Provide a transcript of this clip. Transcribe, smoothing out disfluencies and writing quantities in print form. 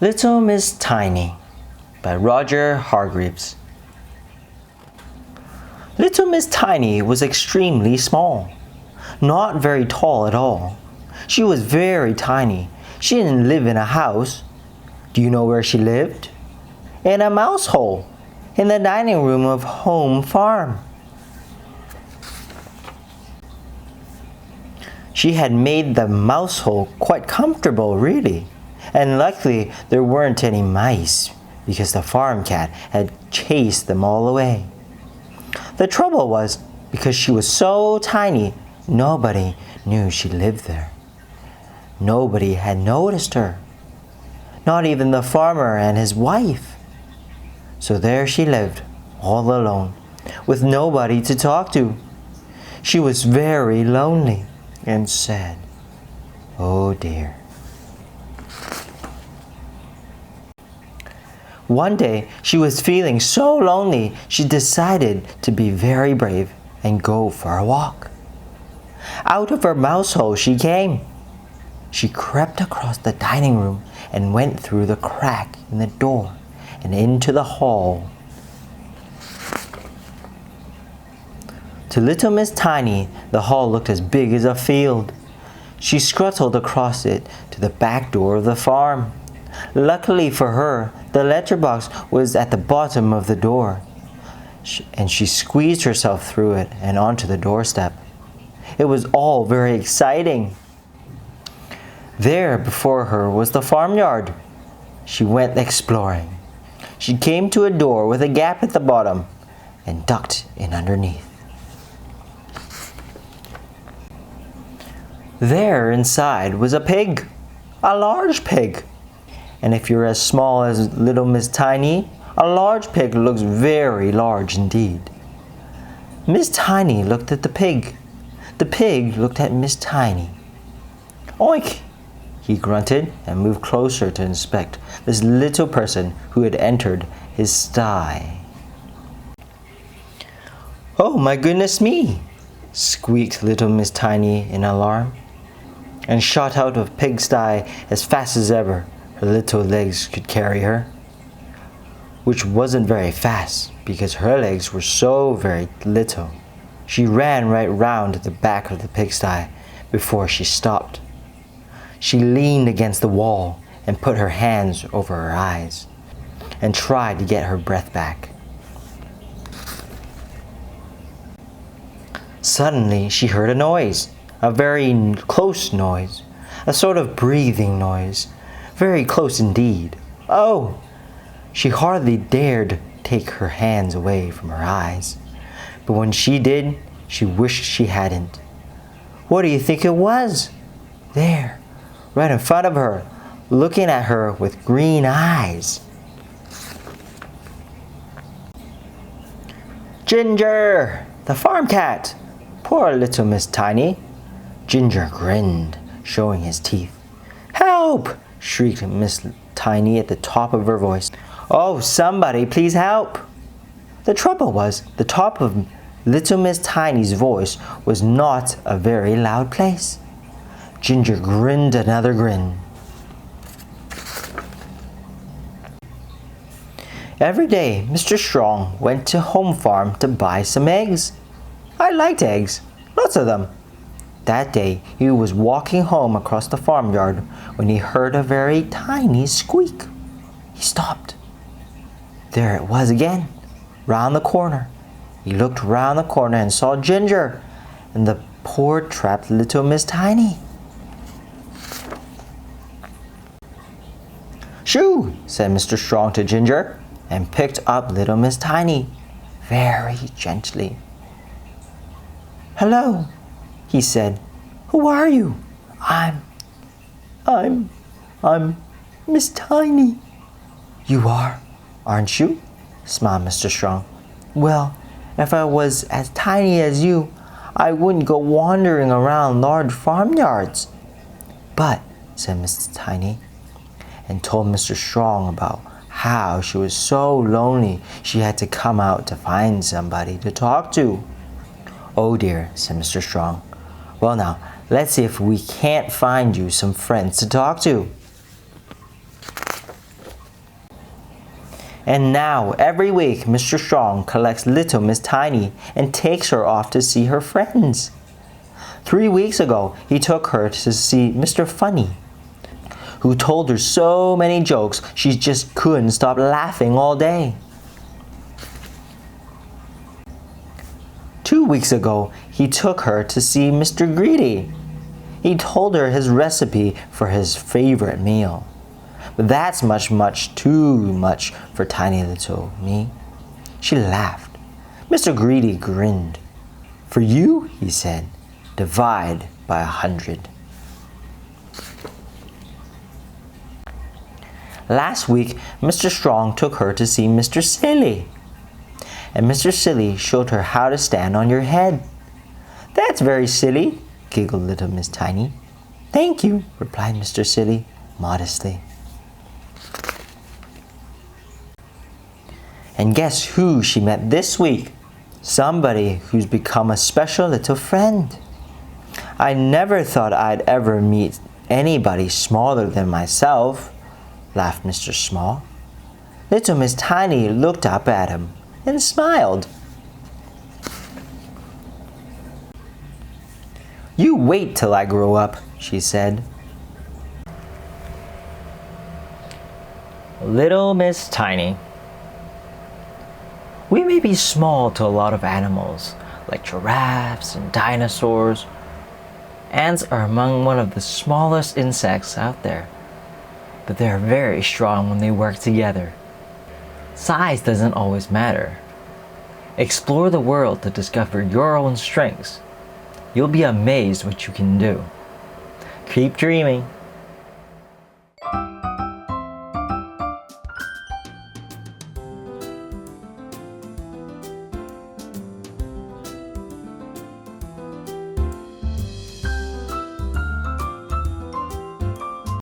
Little Miss Tiny by Roger Hargreaves. Little Miss Tiny was extremely small, not very tall at all. She was very tiny. She didn't live in a house. Do you know where she lived? In a mouse hole, in the dining room of Home Farm. She had made the mouse hole quite comfortable, really. And luckily there weren't any mice, because the farm cat had chased them all away. The trouble was, because she was so tiny, nobody knew she lived there. Nobody had noticed her, not even the farmer and his wife. So there she lived, all alone, with nobody to talk to. She was very lonely and sad. Oh dear. One day, she was feeling so lonely, she decided to be very brave and go for a walk. Out of her mouse hole she came. She crept across the dining room and went through the crack in the door and into the hall. To Little Miss Tiny, the hall looked as big as a field. She scuttled across it to the back door of the farm. Luckily for her, the letterbox was at the bottom of the door, and she squeezed herself through it and onto the doorstep. It was all very exciting. There before her was the farmyard. She went exploring. She came to a door with a gap at the bottom and ducked in underneath. There inside was a pig, a large pig. And if you're as small as Little Miss Tiny, a large pig looks very large indeed. Miss Tiny looked at the pig. The pig looked at Miss Tiny. Oink! He grunted and moved closer to inspect this little person who had entered his sty. Oh my goodness me! Squeaked Little Miss Tiny in alarm, and shot out of pig's sty as fast as ever her little legs could carry her, which wasn't very fast because her legs were so very little. She ran right round the back of the pigsty before she stopped. She leaned against the wall and put her hands over her eyes and tried to get her breath back. Suddenly she heard a noise, a very close noise, a sort of breathing noise. Very close indeed. Oh! She hardly dared take her hands away from her eyes. But when she did, she wished she hadn't. What do you think it was? There, right in front of her, looking at her with green eyes. Ginger, the farm cat. Poor Little Miss Tiny. Ginger grinned, showing his teeth. Help! Shrieked Miss Tiny at the top of her voice. Oh, somebody please help! The trouble was, the top of Little Miss Tiny's voice was not a very loud place. Ginger grinned another grin. Every day, Mr. Strong went to Home Farm to buy some eggs. I liked eggs, lots of them. That day, he was walking home across the farmyard when he heard a very tiny squeak. He stopped. There it was again, round the corner. He looked round the corner and saw Ginger and the poor trapped Little Miss Tiny. Shoo, said Mr. Strong to Ginger, and picked up Little Miss Tiny very gently. Hello, he said. Who are you? I'm Miss Tiny. You are, aren't you? Smiled Mr. Strong. Well, if I was as tiny as you, I wouldn't go wandering around large farmyards. But, said Miss Tiny, and told Mr. Strong about how she was so lonely she had to come out to find somebody to talk to. "Oh dear," said Mr. Strong. "Well now, let's see if we can't find you some friends to talk to." And now, every week, Mr. Strong collects little Miss Tiny and takes her off to see her friends. 3 weeks ago, he took her to see Mr. Funny, who told her so many jokes she just couldn't stop laughing all day. 2 weeks ago, he took her to see Mr. Greedy. He told her his recipe for his favorite meal. But that's much too much for tiny little me. She laughed. Mr. Greedy grinned. "For you," he said, "divide by 100. Last week, Mr. Strong took her to see Mr. Silly. And Mr. Silly showed her how to stand on your head. "That's very silly," giggled little Miss Tiny. "Thank you," replied Mr. Silly modestly. And guess who she met this week? Somebody who's become a special little friend. "I never thought I'd ever meet anybody smaller than myself," laughed Mr. Small. Little Miss Tiny looked up at him and smiled. "You wait till I grow up," she said. Little Miss Tiny. We may be small to a lot of animals, like giraffes and dinosaurs. Ants are among one of the smallest insects out there, but they are very strong when they work together. Size doesn't always matter. Explore the world to discover your own strengths. You'll be amazed what you can do. Keep dreaming.